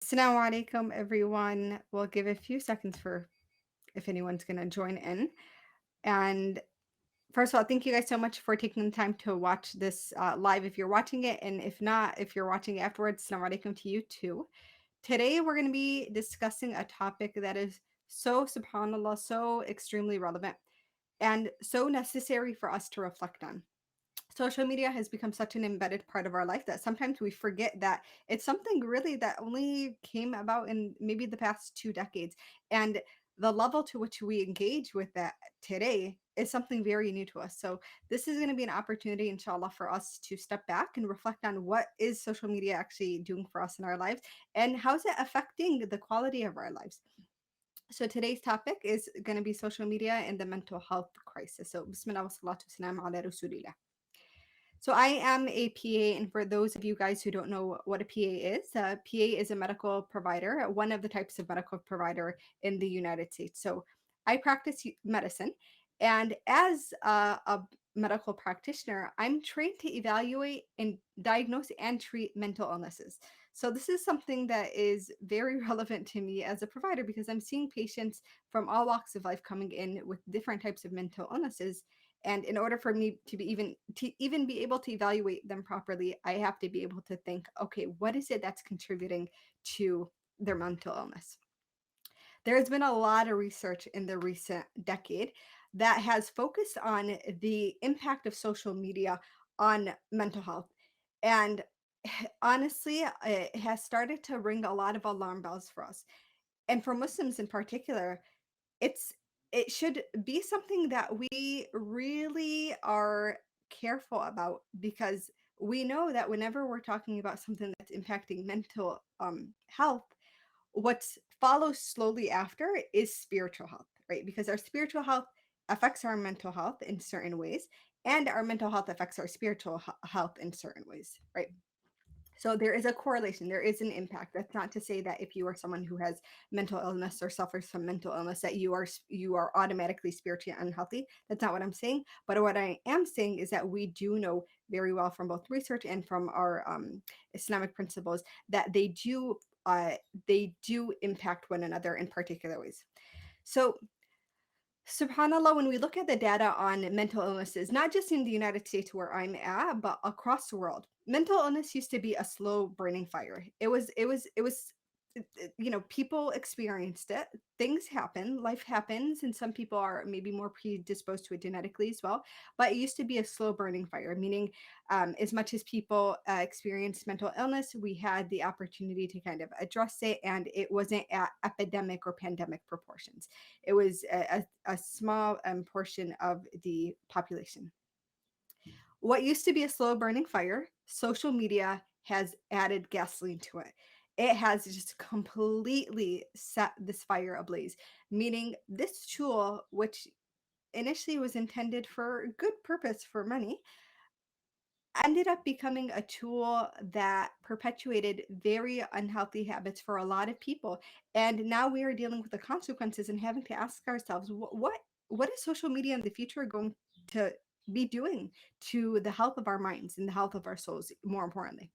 Assalamu alaikum, everyone. We'll give a few seconds for if anyone's going to join in. And first of all, thank you guys so much for taking the time to watch this live if you're watching it. And if not, if you're watching it afterwards, assalamu alaikum to you too. Today, we're going to be discussing a topic that is so, subhanAllah, so extremely relevant and so necessary for us to reflect on. Social media has become such an embedded part of our life that sometimes we forget that it's something really that only came about in maybe the past 2 decades. And the level to which we engage with that today is something very new to us. So this is going to be an opportunity, inshallah, for us to step back and reflect on what is social media actually doing for us in our lives and how is it affecting the quality of our lives. So today's topic is going to be social media and the mental health crisis. So bismillah wa salatu wa salam ala rasulillah. So I am a PA, and for those of you guys who don't know what a PA is a medical provider, one of the types of medical provider in the United States. So I practice medicine, and as a medical practitioner, I'm trained to evaluate and diagnose and treat mental illnesses. So this is something that is very relevant to me as a provider because I'm seeing patients from all walks of life coming in with different types of mental illnesses, and in order for me to even be able to evaluate them properly, I have to be able to think, okay, what is it that's contributing to their mental illness? There has been a lot of research in the recent decade that has focused on the impact of social media on mental health. And honestly, it has started to ring a lot of alarm bells for us. And for Muslims in particular, it's it should be something that we really are careful about, because we know that whenever we're talking about something that's impacting mental health, what follows slowly after is spiritual health, right? Because our spiritual health affects our mental health in certain ways, and our mental health affects our spiritual health in certain ways, right? So there is a correlation, there is an impact. That's not to say that if you are someone who has mental illness or suffers from mental illness that you are automatically spiritually unhealthy. That's not what I'm saying. But what I am saying is that we do know very well from both research and from our Islamic principles that they do impact one another in particular ways. So subhanallah, when we look at the data on mental illnesses, not just in the United States where I'm at, but across the world, mental illness used to be a slow burning fire. People experienced it. Things happen, life happens, and some people are maybe more predisposed to it genetically as well. But it used to be a slow burning fire, meaning as much as people experienced mental illness, we had the opportunity to kind of address it, and it wasn't at epidemic or pandemic proportions. It was a small portion of the population. What used to be a slow burning fire, social media has added gasoline to it. It has just completely set this fire ablaze, meaning this tool, which initially was intended for good purpose for many, ended up becoming a tool that perpetuated very unhealthy habits for a lot of people. And now we are dealing with the consequences and having to ask ourselves, what is social media in the future going to be doing to the health of our minds and the health of our souls, more importantly?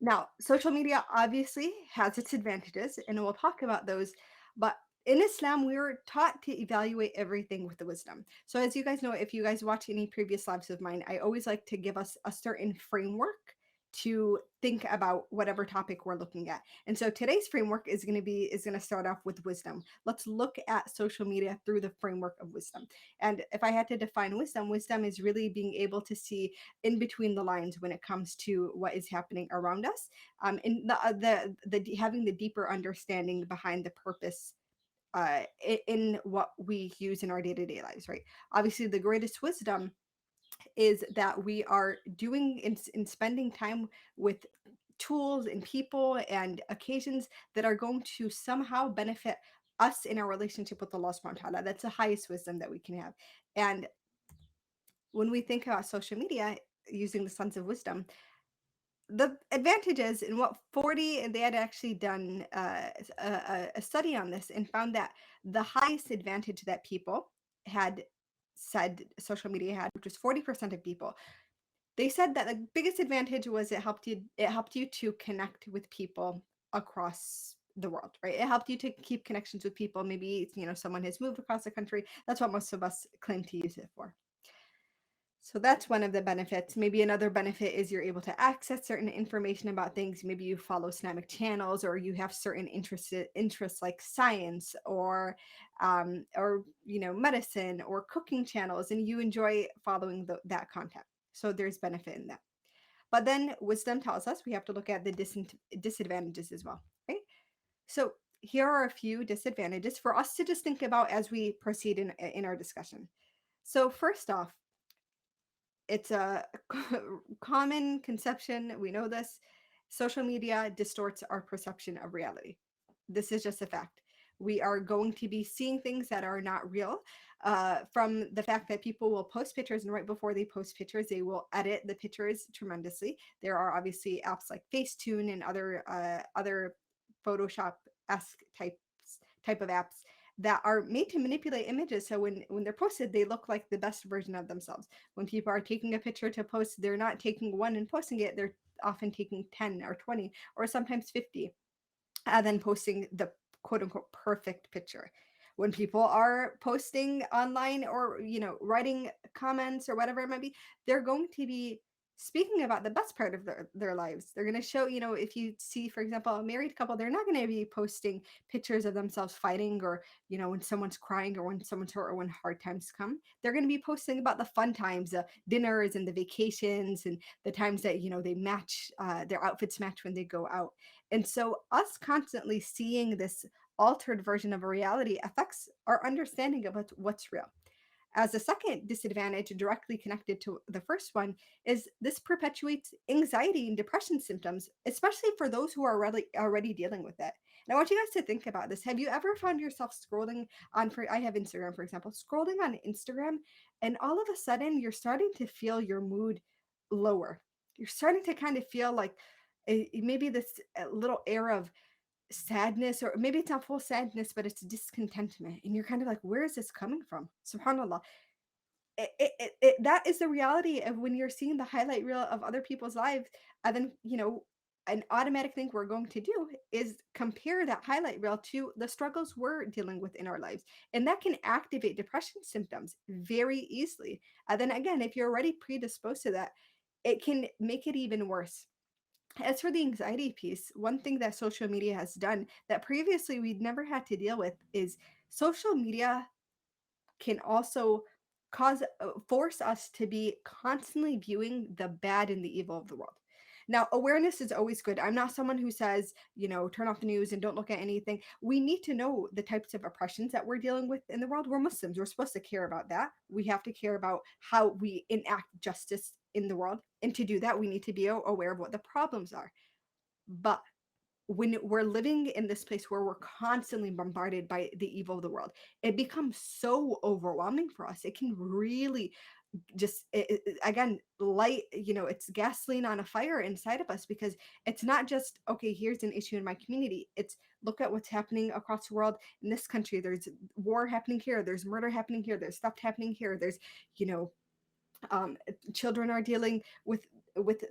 Now, social media obviously has its advantages, and we'll talk about those. But in Islam, we are taught to evaluate everything with the wisdom. So, as you guys know, if you guys watch any previous lives of mine, I always like to give us a certain framework to think about whatever topic we're looking at. And so today's framework is going to start off with wisdom. Let's look at social media through the framework of wisdom. And if I had to define wisdom, wisdom is really being able to see in between the lines when it comes to what is happening around us, and the having the deeper understanding behind the purpose in what we use in our day-to-day lives, right? Obviously, the greatest wisdom is that we are doing in spending time with tools and people and occasions that are going to somehow benefit us in our relationship with Allah subhanahu wa ta'ala. That's the highest wisdom that we can have. And when we think about social media using the sons of wisdom, the advantages in what 40, and they had actually done a study on this and found that the highest advantage that people had said social media had, which was 40% of people, They said that the biggest advantage was it helped you to connect with people across the world, right? It helped you to keep connections with people. Maybe, someone has moved across the country. That's what most of us claim to use it for. So that's one of the benefits. Maybe another benefit is you're able to access certain information about things. Maybe you follow Islamic channels, or you have certain interests like science, or medicine or cooking channels, and you enjoy following that content. So there's benefit in that. But then wisdom tells us we have to look at the disadvantages as well, right? So here are a few disadvantages for us to just think about as we proceed in our discussion. So first off, it's a common conception. We know this. Social media distorts our perception of reality. This is just a fact. We are going to be seeing things that are not real, from the fact that people will post pictures, and right before they post pictures, they will edit the pictures tremendously. There are obviously apps like Facetune and other Photoshop-esque type of apps that are made to manipulate images. So when they're posted, they look like the best version of themselves. When people are taking a picture to post, they're not taking one and posting it. They're often taking 10 or 20 or sometimes 50, and then posting the quote unquote perfect picture. When people are posting online, or writing comments or whatever it might be, they're going to be speaking about the best part of their lives. They're going to show, if you see, for example, a married couple, they're not going to be posting pictures of themselves fighting, or when someone's crying, or when someone's hurt, or when hard times come. They're going to be posting about the fun times, the dinners and the vacations, and the times that they match, their outfits match when they go out. And so, us constantly seeing this altered version of a reality affects our understanding of what's real. As a second disadvantage, directly connected to the first one, is this perpetuates anxiety and depression symptoms, especially for those who are already dealing with it. And I want you guys to think about this. Have you ever found yourself scrolling I have Instagram, for example, scrolling on Instagram, and all of a sudden you're starting to feel your mood lower? You're starting to kind of feel like maybe this little air of sadness, or maybe it's not full sadness, but it's discontentment, and you're kind of like, where is this coming from? Subhanallah. That is the reality of when you're seeing the highlight reel of other people's lives. And then, an automatic thing we're going to do is compare that highlight reel to the struggles we're dealing with in our lives, and that can activate depression symptoms very easily. And then again, if you're already predisposed to that, it can make it even worse. As for the anxiety piece, one thing that social media has done that previously we'd never had to deal with is social media can also force us to be constantly viewing the bad and the evil of the world. Now, awareness is always good. I'm not someone who says, turn off the news and don't look at anything. We need to know the types of oppressions that we're dealing with in the world. We're Muslims. We're supposed to care about that. We have to care about how we enact justice in the world. And to do that, we need to be aware of what the problems are. But when we're living in this place where we're constantly bombarded by the evil of the world, it becomes so overwhelming for us. It can really just again light, it's gasoline on a fire inside of us, because it's not just, okay, here's an issue in my community. It's, look at what's happening across the world. In this country, there's war happening here, there's murder happening here, there's theft happening here, there's you know um, children are dealing with with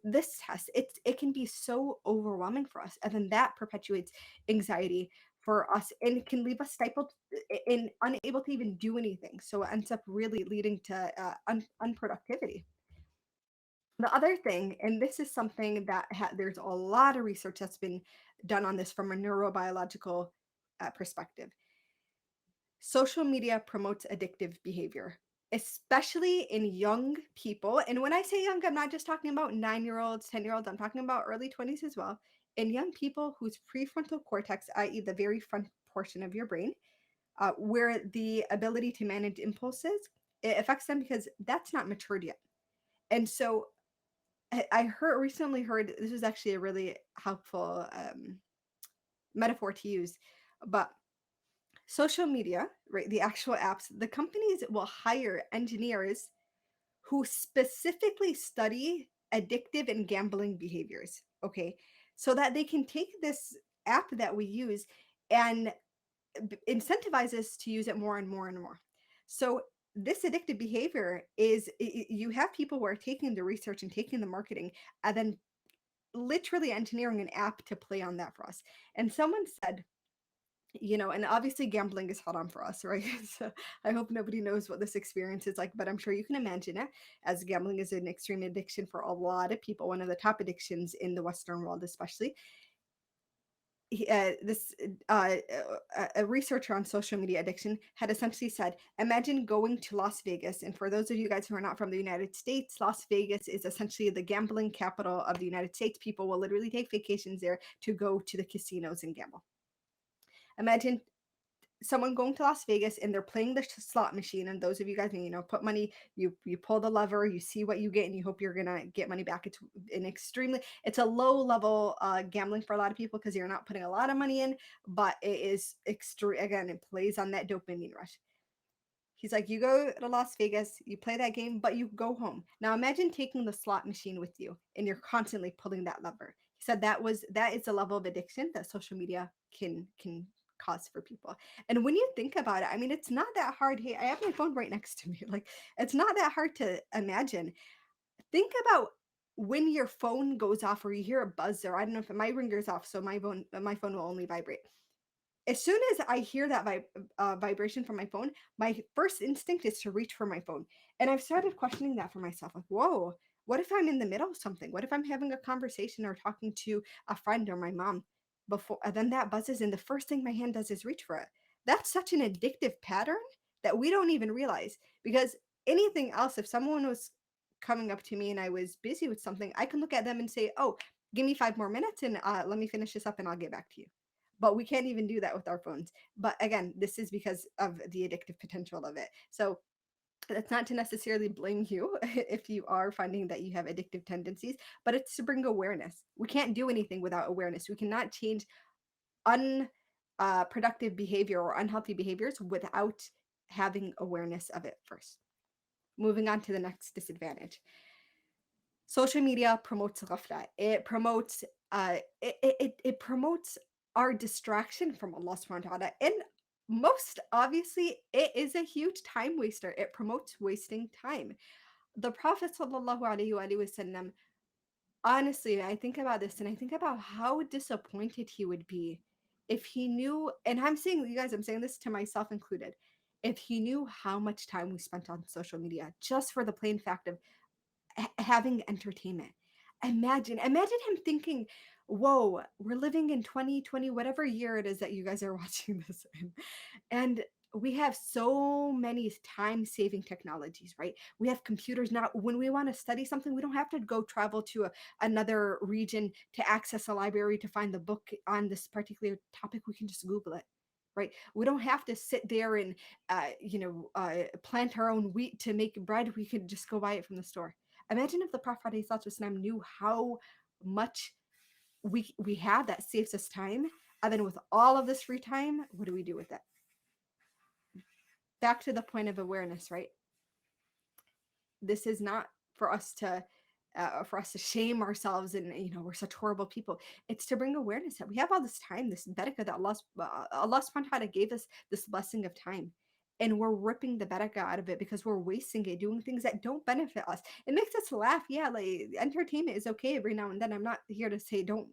this test. It can be so overwhelming for us, and then that perpetuates anxiety for us, and it can leave us stifled and unable to even do anything. So it ends up really leading to unproductivity. The other thing, and this is something that there's a lot of research that's been done on this from a neurobiological perspective. Social media promotes addictive behavior, especially in young people. And when I say young, I'm not just talking about 9-year-olds, 10-year-olds, I'm talking about early 20s as well. In young people whose prefrontal cortex, i.e., the very front portion of your brain, where the ability to manage impulses, it affects them because that's not matured yet. And so I recently heard, this was actually a really helpful metaphor to use, but social media, right? The actual apps, the companies will hire engineers who specifically study addictive and gambling behaviors, okay? So that they can take this app that we use and incentivize us to use it more and more and more. So this addictive behavior is you have people who are taking the research and taking the marketing and then literally engineering an app to play on that for us. And someone said, and obviously gambling is hot on for us, right? So I hope nobody knows what this experience is like, but I'm sure you can imagine it, as gambling is an extreme addiction for a lot of people, one of the top addictions in the Western world, especially. This a researcher on social media addiction had essentially said, imagine going to Las Vegas. And for those of you guys who are not from the United States, Las Vegas is essentially the gambling capital of the United States. People will literally take vacations there to go to the casinos and gamble. Imagine someone going to Las Vegas and they're playing the slot machine. And those of you guys, put money, you pull the lever, you see what you get, and you hope you're gonna get money back. It's a low level gambling for a lot of people because you're not putting a lot of money in, but it is extreme. Again, it plays on that dopamine rush. He's like, you go to Las Vegas, you play that game, but you go home. Now imagine taking the slot machine with you and you're constantly pulling that lever. He said that is a level of addiction that social media can cause for people. And when you think about it, I mean, it's not that hard. Hey, I have my phone right next to me. Like, it's not that hard to imagine. Think about when your phone goes off or you hear a buzz, or I don't know if my ringer's off, so my phone will only vibrate. As soon as I hear that vibration from my phone, my first instinct is to reach for my phone. And I've started questioning that for myself. Like, whoa, what if I'm in the middle of something? What if I'm having a conversation or talking to a friend or my mom before, and then that buzzes, and the first thing my hand does is reach for it? That's such an addictive pattern that we don't even realize. Because anything else, if someone was coming up to me and I was busy with something, I can look at them and say, oh, give me 5 more minutes and let me finish this up and I'll get back to you. But we can't even do that with our phones. But again, this is because of the addictive potential of it. So that's not to necessarily blame you if you are finding that you have addictive tendencies, but it's to bring awareness. We can't do anything without awareness. We cannot change unproductive behavior or unhealthy behaviors without having awareness of it first. Moving on to the next disadvantage. Social media promotes ghafla. It promotes our distraction from Allah subhanahu wa ta'ala. And most obviously, it is a huge time waster. It promotes wasting time. The Prophet sallallahu alaihi wasallam, honestly, I think about this and I think about how disappointed he would be if he knew, and I'm saying, you guys, I'm saying this to myself included, if he knew how much time we spent on social media just for the plain fact of having entertainment. Imagine him thinking, whoa, we're living in 2020, whatever year it is that you guys are watching this in. And we have so many time saving technologies, right? We have computers now. When we want to study something, we don't have to go travel to another region to access a library to find the book on this particular topic. We can just Google it. Right, we don't have to sit there and plant our own wheat to make bread. We could just go buy it from the store. Imagine if the Prophet ﷺ knew how much we have that saves us time, and then with all of this free time, what do we do with it? Back to the point of awareness, right? This is not for us to shame ourselves and we're such horrible people. It's to bring awareness that we have all this time, this barakah that Allah subhanahu wa ta'ala gave us, this blessing of time, and we're ripping the barakah out of it because we're wasting it doing things that don't benefit us. It makes us laugh, yeah, like entertainment is okay every now and then. I'm not here to say don't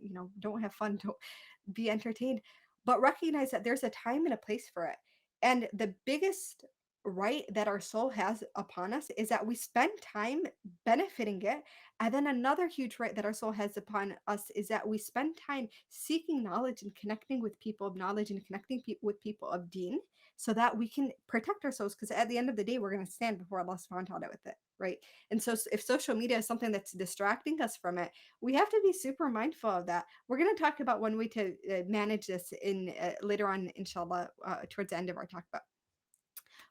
have fun, don't be entertained, but recognize that there's a time and a place for it. And the biggest right that our soul has upon us is that we spend time benefiting it. And then another huge right that our soul has upon us is that we spend time seeking knowledge and connecting with people of knowledge and connecting with people of deen so that we can protect ourselves. Because at the end of the day, we're going to stand before Allah subhanahu wa ta'ala with it, right? And so if social media is something that's distracting us from it, we have to be super mindful of that. We're going to talk about one way to manage this in later on, inshallah, towards the end of our talk. But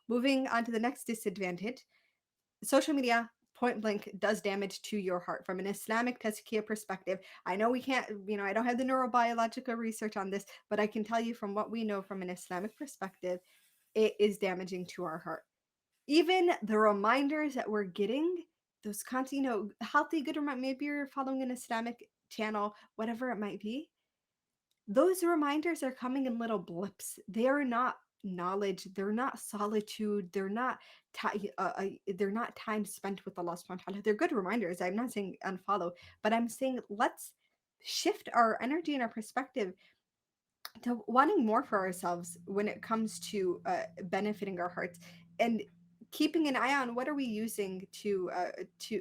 moving on to the next disadvantage, social media point blank does damage to your heart from an Islamic tazkiyah perspective. I know we can't, I don't have the neurobiological research on this, but I can tell you from what we know from an Islamic perspective, it is damaging to our heart. Even the reminders that we're getting, those constant, healthy, good reminder, maybe you're following an Islamic channel, whatever it might be, those reminders are coming in little blips. They are not knowledge, they're not solitude, they're not time spent with Allah subhanahu wa ta'ala. They're good reminders. I'm not saying unfollow, but I'm saying let's shift our energy and our perspective to wanting more for ourselves when it comes to benefiting our hearts, and keeping an eye on what are we using to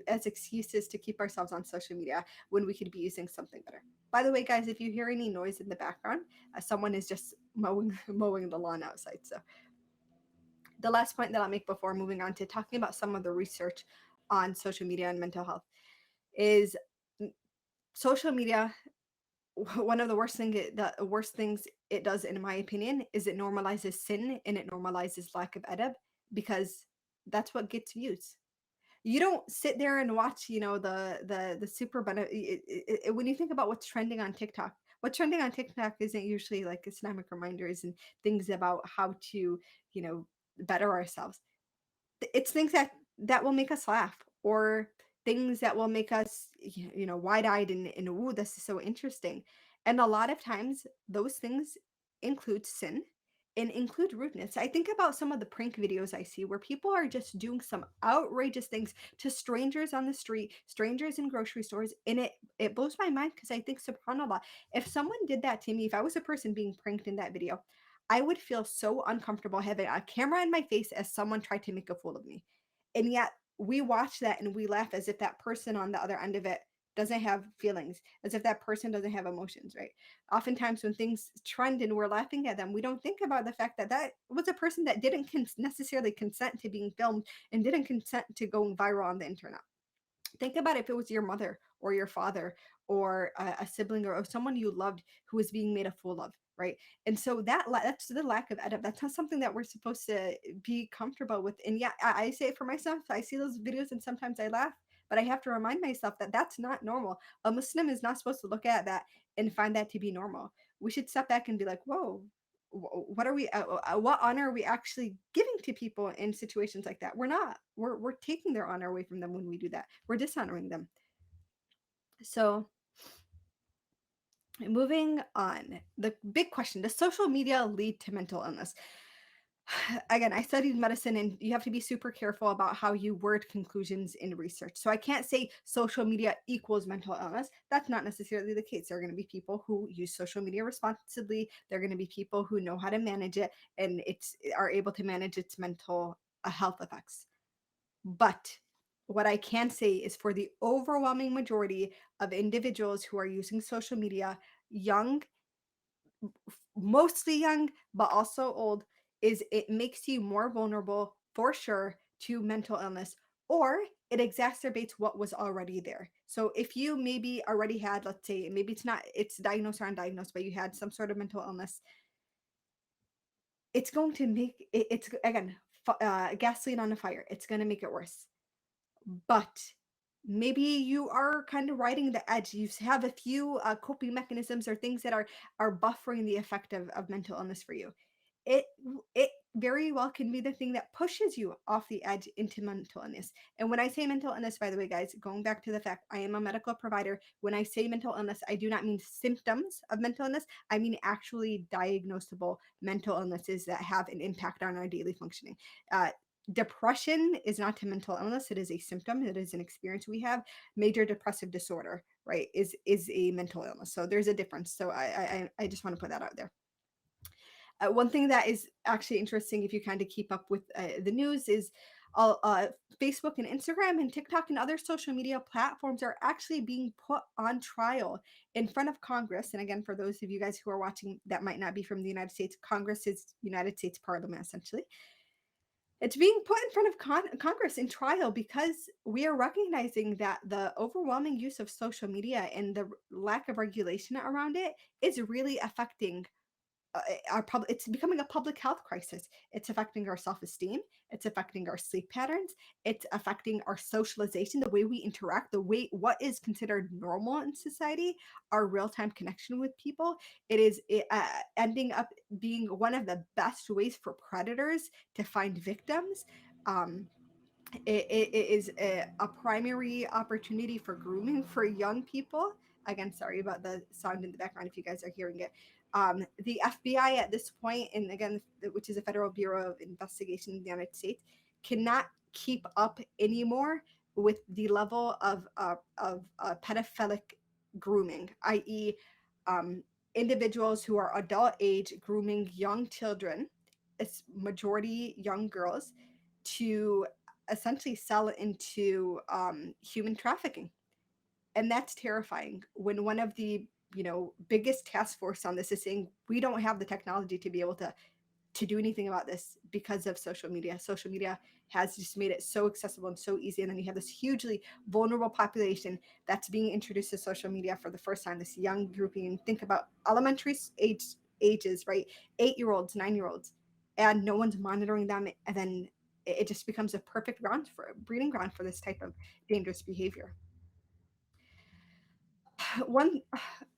as excuses to keep ourselves on social media when we could be using something better. By the way, guys, if you hear any noise in the background, someone is just mowing mowing the lawn outside. So the last point that I'll make before moving on to talking about some of the research on social media and mental health is social media. One of the worst things it does, in my opinion, is it normalizes sin and it normalizes lack of adab, because that's what gets views. You don't sit there and watch, the super when you think about what's trending on TikTok. What's trending on TikTok isn't usually like Islamic reminders and things about how to, you know, better ourselves. It's things that will make us laugh, or things that will make us, wide-eyed and ooh, this is so interesting. And a lot of times those things include sin and include rudeness. I think about some of the prank videos I see where people are just doing some outrageous things to strangers on the street, strangers in grocery stores, and it blows my mind, because I think, subhanallah, if someone did that to me, if I was a person being pranked in that video, I would feel so uncomfortable having a camera in my face as someone tried to make a fool of me. And yet we watch that and we laugh as if that person on the other end of it doesn't have feelings, as if that person doesn't have emotions, right? Oftentimes when things trend and we're laughing at them, we don't think about the fact that that was a person that didn't necessarily consent to being filmed and didn't consent to going viral on the internet. Think about if it was your mother or your father or a sibling or someone you loved who was being made a fool of, right? And so that's the lack of edit. That's not something that we're supposed to be comfortable with. And yeah, I say it for myself. I see those videos and sometimes I laugh, but I have to remind myself that that's not normal. A Muslim is not supposed to look at that and find that to be normal. We should step back and be like, whoa, what are we what honor are we actually giving to people in situations like that? We're not. We're taking their honor away from them when we do that. We're dishonoring them. So moving on, the big question: does social media lead to mental illness? Again, I studied medicine, and you have to be super careful about how you word conclusions in research. So I can't say social media equals mental illness. That's not necessarily the case. There are going to be people who use social media responsibly. There are going to be people who know how to manage it and it's are able to manage its mental health effects. But what I can say is, for the overwhelming majority of individuals who are using social media, young, mostly young, but also old, is it makes you more vulnerable for sure to mental illness, or it exacerbates what was already there. So if you maybe already had, let's say, maybe it's diagnosed or undiagnosed, but you had some sort of mental illness, it's going to make it's again gasoline on the fire. It's going to make it worse. But maybe you are kind of riding the edge. You have a few coping mechanisms or things that are buffering the effect of mental illness for you. It very well can be the thing that pushes you off the edge into mental illness. And when I say mental illness, by the way, guys, going back to the fact I am a medical provider, when I say mental illness, I do not mean symptoms of mental illness. I mean actually diagnosable mental illnesses that have an impact on our daily functioning. Uh, Depression is not a mental illness, it is a symptom, it is an experience we have. Major depressive disorder, right, is a mental illness. So there's a difference. So I just want to put that out there. One thing that is actually interesting, if you kind of keep up with the news, is Facebook and Instagram and TikTok and other social media platforms are actually being put on trial in front of Congress. And again, for those of you guys who are watching that might not be from the United States, Congress is United States Parliament, essentially. It's being put in front of Congress in trial because we are recognizing that the overwhelming use of social media and the lack of regulation around it is really affecting our public. It's becoming a public health crisis. It's affecting our self-esteem, it's affecting our sleep patterns, it's affecting our socialization, the way we interact, the way what is considered normal in society, our real-time connection with people. It is ending up being one of the best ways for predators to find victims. um, it is a primary opportunity for grooming for young people. again, sorry about the sound in the background if you guys are hearing it. The FBI at this point, and again, which is a Federal Bureau of Investigation in the United States, cannot keep up anymore with the level of pedophilic grooming, i.e., um, individuals who are adult age grooming young children, it's majority young girls, to essentially sell into human trafficking. And that's terrifying when one of the biggest task force on this is saying we don't have the technology to be able to do anything about this because of social media. Social media has just made it so accessible and so easy. And then you have this hugely vulnerable population that's being introduced to social media for the first time, this young grouping. And think about elementary ages, right? 8-year-olds, 9-year-olds, and no one's monitoring them. And then it just becomes a perfect ground for breeding ground for this type of dangerous behavior. One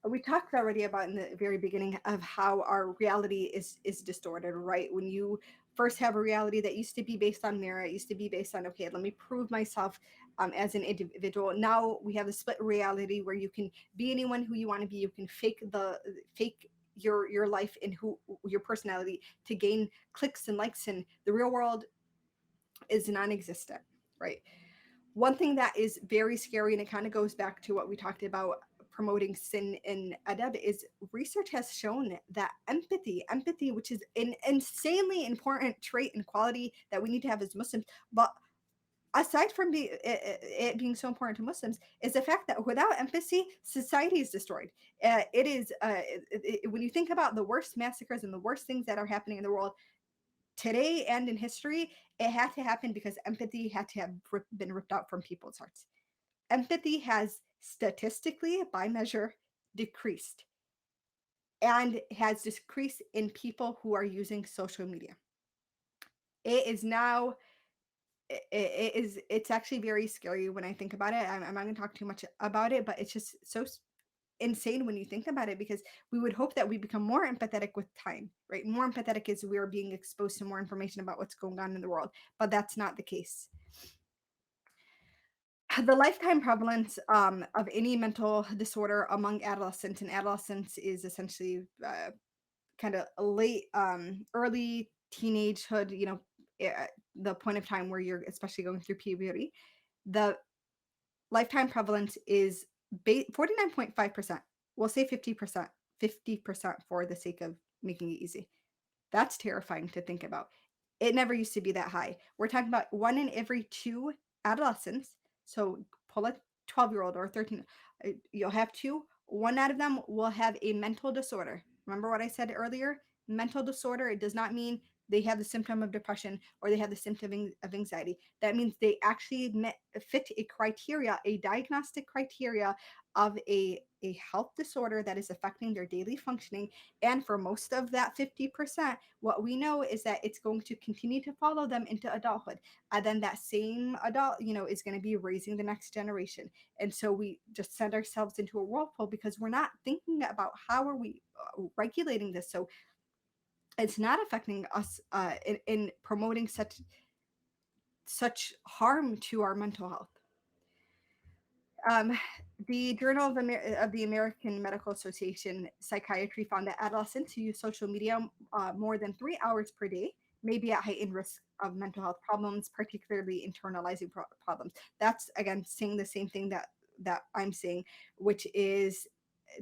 we talked already about in the very beginning of how our reality is distorted, right? When you first have a reality that used to be based on merit, used to be based on, okay, let me prove myself as an individual. Now we have a split reality where you can be anyone who you want to be. You can fake your life and who your personality to gain clicks and likes, and the real world is non-existent, right? One thing that is very scary, and it kind of goes back to what we talked about promoting sin in adab, is research has shown that empathy, which is an insanely important trait and quality that we need to have as Muslims, but aside from it being so important to Muslims, is the fact that without empathy, society is destroyed. It is when you think about the worst massacres and the worst things that are happening in the world today and in history, it had to happen because empathy had to have been ripped out from people's hearts. Empathy has statistically, by measure, decreased, and has decreased in people who are using social media. It is now, it's actually very scary when I think about it. I'm not going to talk too much about it, but it's just so insane when you think about it, because we would hope that we become more empathetic with time, right? More empathetic as we're being exposed to more information about what's going on in the world, but that's not the case. The lifetime prevalence of any mental disorder among adolescents, and adolescence is essentially kind of late, early teenagehood, the point of time where you're especially going through puberty. The lifetime prevalence is 49.5%. We'll say 50%, 50% for the sake of making it easy. That's terrifying to think about. It never used to be that high. We're talking about 1 in every 2 adolescents. So pull a 12-year-old or 13. You'll have 2. 1 out of them will have a mental disorder. Remember what I said earlier? Mental disorder, it does not mean they have the symptom of depression or they have the symptom of anxiety. That means they actually fit a criteria, a diagnostic criteria of a health disorder that is affecting their daily functioning. And for most of that 50%, what we know is that it's going to continue to follow them into adulthood. And then that same adult, is going to be raising the next generation. And so we just send ourselves into a whirlpool because we're not thinking about how are we regulating this. So it's not affecting us in promoting such harm to our mental health. Um, the Journal of the American Medical Association Psychiatry found that adolescents who use social media more than 3 hours per day may be at heightened risk of mental health problems, particularly internalizing problems. That's again saying the same thing that I'm saying, which is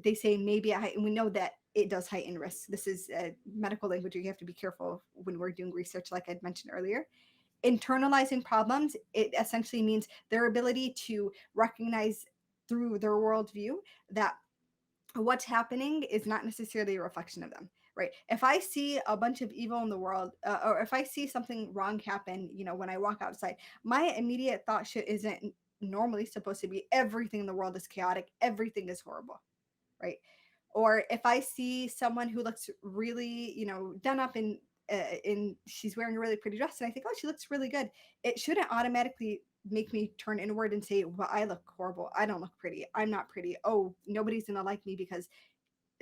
they say maybe at height, and we know that it does heighten risk. This is medical language. You have to be careful when we're doing research, like I'd mentioned earlier. Internalizing problems, it essentially means their ability to recognize through their worldview that what's happening is not necessarily a reflection of them, right? If I see a bunch of evil in the world, or if I see something wrong happen, when I walk outside, my immediate thought shit isn't normally supposed to be everything in the world is chaotic, everything is horrible, right? Or if I see someone who looks really, done up in she's wearing a really pretty dress, and I think, oh, she looks really good, it shouldn't automatically make me turn inward and say, well, I look horrible, I don't look pretty, I'm not pretty, oh, nobody's gonna like me, because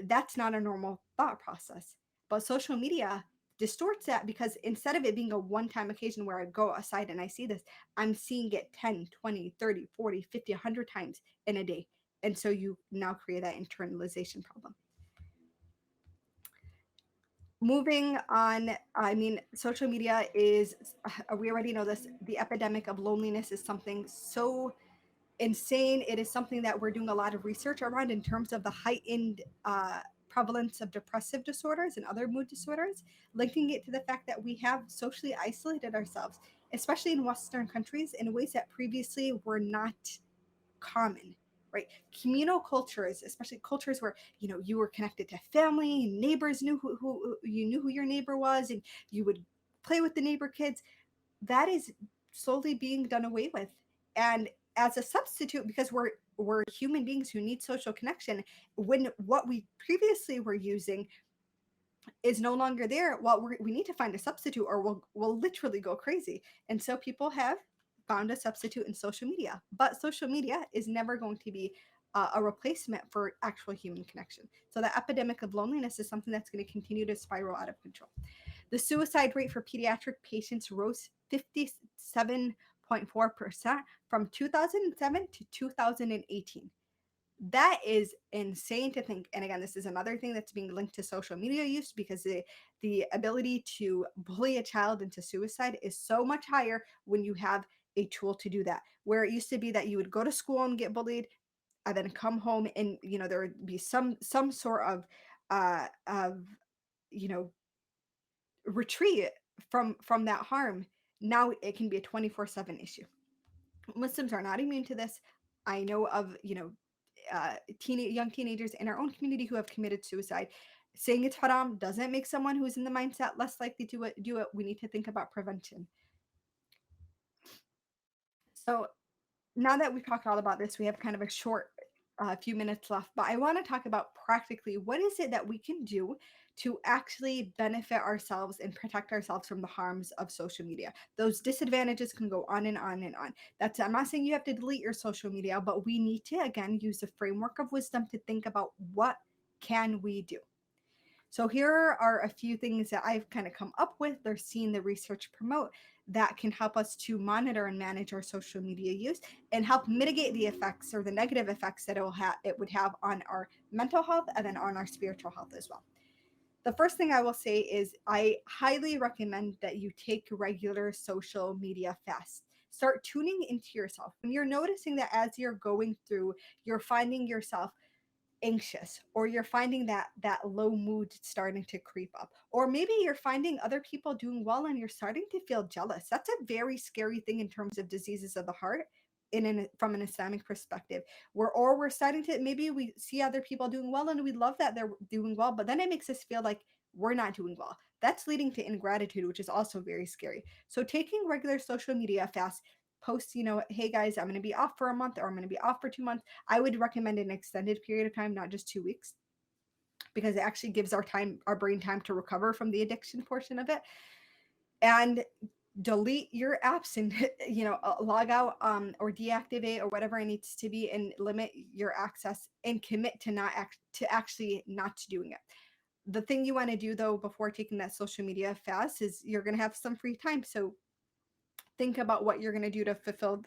that's not a normal thought process. But social media distorts that, because instead of it being a one-time occasion where I go aside and I see this, I'm seeing it 10, 20, 30, 40, 50, 100 times in a day. And so you now create that internalization problem. Moving on, I mean, social media is, we already know this, the epidemic of loneliness is something so insane. It is something that we're doing a lot of research around in terms of the heightened prevalence of depressive disorders and other mood disorders, linking it to the fact that we have socially isolated ourselves, especially in Western countries, in ways that previously were not common. Right, communal cultures, especially cultures where you were connected to family, neighbors knew who you knew who your neighbor was, and you would play with the neighbor kids. That is slowly being done away with, and as a substitute, because we're human beings who need social connection, when what we previously were using is no longer there, well, we need to find a substitute, or we'll literally go crazy. And so people have found a substitute in social media, but social media is never going to be a replacement for actual human connection. So the epidemic of loneliness is something that's going to continue to spiral out of control. The suicide rate for pediatric patients rose 57.4% from 2007 to 2018. That is insane to think. And again, this is another thing that's being linked to social media use, because the ability to bully a child into suicide is so much higher when you have a tool to do that. Where it used to be that you would go to school and get bullied, and then come home, and there would be some sort of you know retreat from that harm. Now it can be a 24/7 issue. Muslims are not immune to this. I know of young teenagers in our own community who have committed suicide. Saying it's haram doesn't make someone who's in the mindset less likely to do it. We need to think about prevention. So now that we've talked all about this, we have kind of a short few minutes left, but I want to talk about practically what is it that we can do to actually benefit ourselves and protect ourselves from the harms of social media. Those disadvantages can go on and on and on. I'm not saying you have to delete your social media, but we need to again use the framework of wisdom to think about what can we do. So here are a few things that I've kind of come up with or seen the research promote that can help us to monitor and manage our social media use and help mitigate the effects or the negative effects that it would have on our mental health and then on our spiritual health as well. The first thing I will say is I highly recommend that you take regular social media fasts. Start tuning into yourself. When you're noticing that as you're going through, you're finding yourself anxious, or you're finding that low mood starting to creep up, or maybe you're finding other people doing well and you're starting to feel jealous. That's a very scary thing in terms of diseases of the heart, from an Islamic perspective. We're starting to, maybe we see other people doing well and we love that they're doing well, but then it makes us feel like we're not doing well. That's leading to ingratitude, which is also very scary. So taking regular social media fasts, post, hey guys, I'm going to be off for a month, or I'm going to be off for 2 months. I would recommend an extended period of time, not just 2 weeks, because it actually gives our brain time to recover from the addiction portion of it. And delete your apps, and log out, or deactivate, or whatever it needs to be, and limit your access, and commit to actually not doing it. The thing you want to do though before taking that social media fast is you're going to have some free time. So think about what you're going to do to fill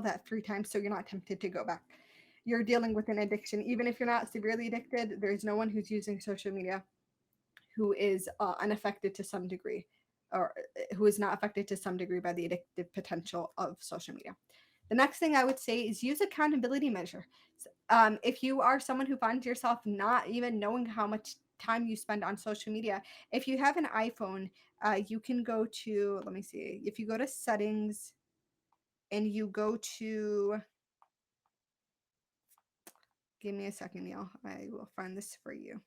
that free time, so you're not tempted to go back. You're dealing with an addiction. Even if you're not severely addicted, there's no one who's using social media who is unaffected to some degree, or who is not affected to some degree by the addictive potential of social media. The next thing I would say is use accountability measure. If you are someone who finds yourself not even knowing how much time you spend on social media, if you have an iPhone, you can go to, let me see, if you go to settings and you go to, give me a second, y'all. I will find this for you.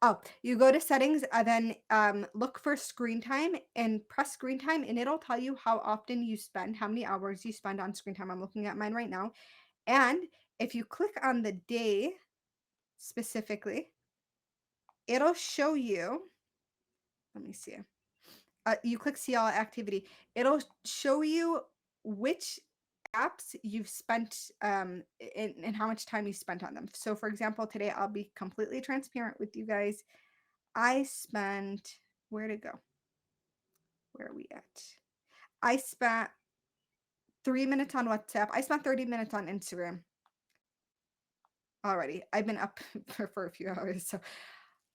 Oh, you go to settings and then look for screen time and press screen time, and it'll tell you how often you spend, how many hours you spend on screen time. I'm looking at mine right now. And if you click on the day specifically, it'll show you, let me see. You click see all activity. It'll show you which apps you've spent, and how much time you spent on them. So for example, today I'll be completely transparent with you guys. I spent, where to go? Where are we at? I spent 3 minutes on WhatsApp. I spent 30 minutes on Instagram already. I've been up for a few hours, so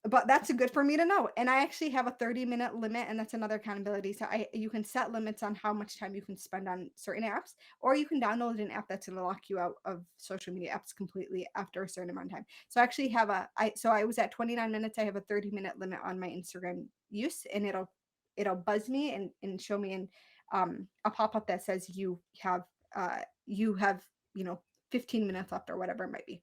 but that's good for me to know. And I actually have a 30-minute limit, and that's another accountability. So you can set limits on how much time you can spend on certain apps, or you can download an app that's going to lock you out of social media apps completely after a certain amount of time. So I actually have I was at 29 minutes. I have a 30-minute limit on my Instagram use, and it'll buzz me and show me a pop-up that says you have, you know, 15 minutes left or whatever it might be.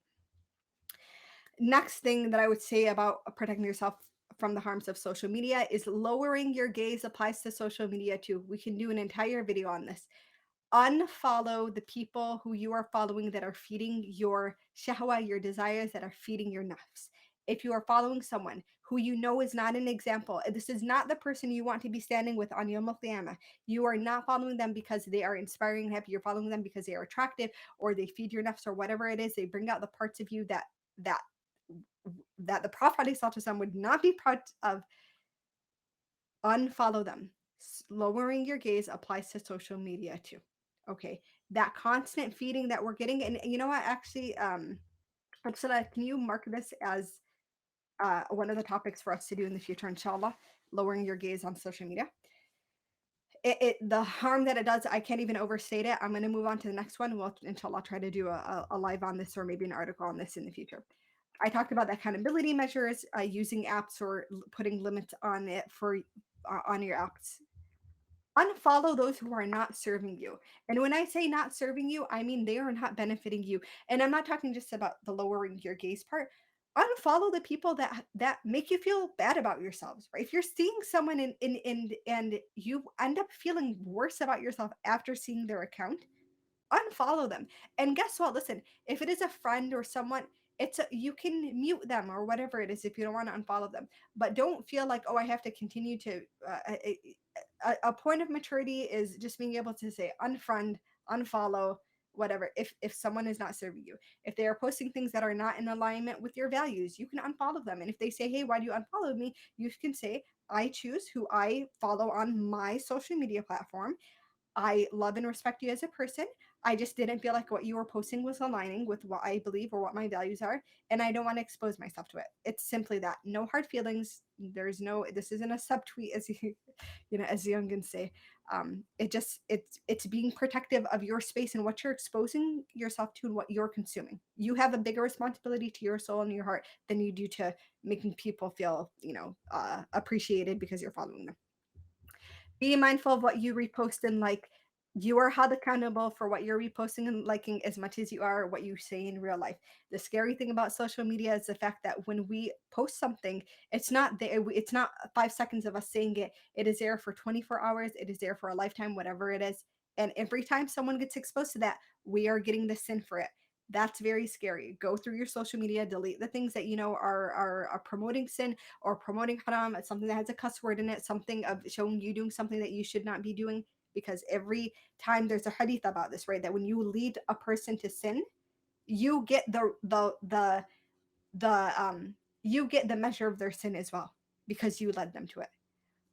Next thing that I would say about protecting yourself from the harms of social media is lowering your gaze applies to social media too. We can do an entire video on this. Unfollow the people who you are following that are feeding your shahwa, your desires, that are feeding your nafs. If you are following someone who you know is not an example, this is not the person you want to be standing with on Yom Al-Qiyamah. You are not following them because they are inspiring and happy. You're following them because they are attractive, or they feed your nafs, or whatever it is. They bring out the parts of you that that the Prophet would not be proud of. Unfollow them. Lowering your gaze applies to social media too. Okay, that constant feeding that we're getting, and you know what? Actually, Absala, can you mark this as one of the topics for us to do in the future, inshallah? Lowering your gaze on social media. The harm that it does, I can't even overstate it. I'm going to move on to the next one. We'll inshallah try to do a live on this, or maybe an article on this in the future. I talked about the accountability measures, using apps or putting limits on it for on your apps. Unfollow those who are not serving you. And when I say not serving you, I mean they are not benefiting you. And I'm not talking just about the lowering your gaze part. Unfollow the people that make you feel bad about yourselves, right? If you're seeing someone and you end up feeling worse about yourself after seeing their account, unfollow them. And guess what? Listen, if it is a friend or someone, you can mute them or whatever it is if you don't want to unfollow them. But don't feel like, oh, I have to continue to. A point of maturity is just being able to say unfriend, unfollow, whatever. If someone is not serving you, if they are posting things that are not in alignment with your values, you can unfollow them. And if they say, hey, why do you unfollow me? You can say, I choose who I follow on my social media platform. I love and respect you as a person. I just didn't feel like what you were posting was aligning with what I believe or what my values are, and I don't want to expose myself to it. It's simply that. No hard feelings. There's no. This isn't a subtweet, as you, you know, as the youngins say. It's being protective of your space and what you're exposing yourself to and what you're consuming. You have a bigger responsibility to your soul and your heart than you do to making people feel, appreciated because you're following them. Be mindful of what you repost and like. You are held accountable for what you're reposting and liking as much as you are what you say in real life. The scary thing about social media is the fact that when we post something, it's not there. It's not 5 seconds of us saying it. It is there for 24 hours. It is there for a lifetime, whatever it is. And every time someone gets exposed to that, we are getting the sin for it. That's very scary. Go through your social media, delete the things that you know are promoting sin or promoting haram, something that has a cuss word in it, something of showing you doing something that you should not be doing. Because every time there's a hadith about this, right? That when you lead a person to sin, you get the you get the measure of their sin as well because you led them to it.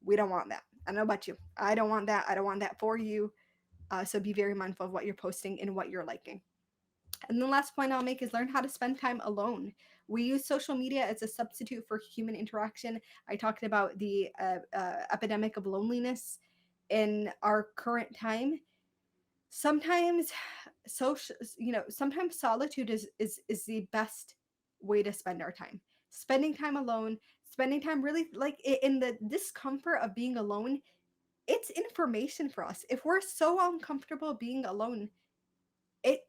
We don't want that. I don't know about you. I don't want that. I don't want that for you. So be very mindful of what you're posting and what you're liking. And the last point I'll make is learn how to spend time alone. We use social media as a substitute for human interaction. I talked about the epidemic of loneliness in our current time. Sometimes sometimes solitude is the best way to spend our time. Spending time alone, spending time really like in the discomfort of being alone, it's information for us. If we're so uncomfortable being alone, it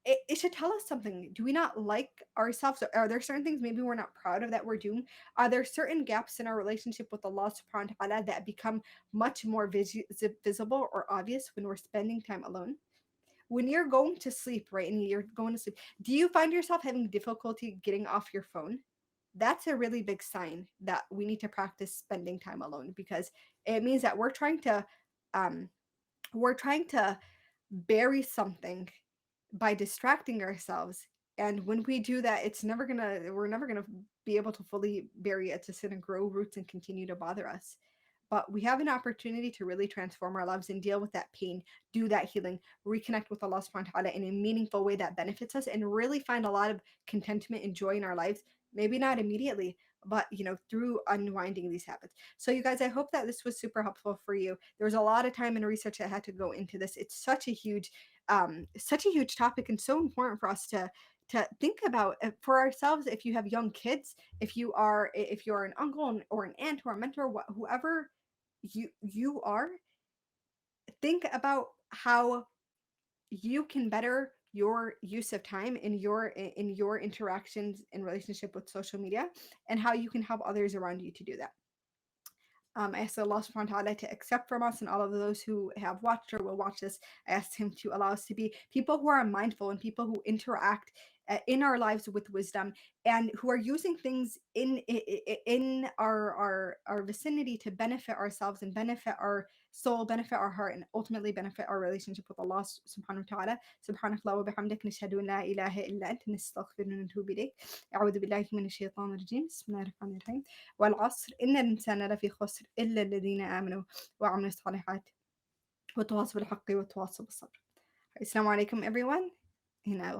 it should tell us something. Do we not like ourselves? Are there certain things maybe we're not proud of that we're doing? Are there certain gaps in our relationship with Allah subhanahu wa ta'ala that become much more visible or obvious when we're spending time alone? When you're going to sleep, right, and you're going to sleep, do you find yourself having difficulty getting off your phone? That's a really big sign that we need to practice spending time alone, because it means that um we're trying to bury something by distracting ourselves. And when we do that, we're never gonna be able to fully bury it to sit and grow roots and continue to bother us. but we have an opportunity to really transform our lives and deal with that pain, do that healing, reconnect with Allah subhanahu wa ta'ala in a meaningful way that benefits us, and really find a lot of contentment and joy in our lives. Maybe not immediately, but through unwinding these habits. So you guys, I hope that this was super helpful for you. There was a lot of time and research that had to go into this. It's such a huge topic, and so important for us to think about for ourselves. If you have young kids, if you're an uncle or an aunt or a mentor, whoever you are, think about how you can better your use of time in your interactions in relationship with social media, and how you can help others around you to do that. I ask Allah subhanahu wa ta'ala to accept from us and all of those who have watched or will watch this. I ask Him to allow us to be people who are mindful and people who interact in our lives with wisdom, and who are using things in our vicinity to benefit ourselves and benefit our soul, benefit our heart, and ultimately benefit our relationship with Allah subhanahu wa ta'ala. Subhanakallah wa bihamdik, nashhadu an la ilaha illa anta, nastaghfiruka wa natubu ilayk. A'udhu billahi minash shaitanir rajim. Bismillahir rahmanir rahim. والعصر إن الإنسان لفي خسر إلا الذين آمنوا وعملوا الصالحات وتواصوا بالحق وتواصوا بالصبر. Assalamu alaikum everyone, and I will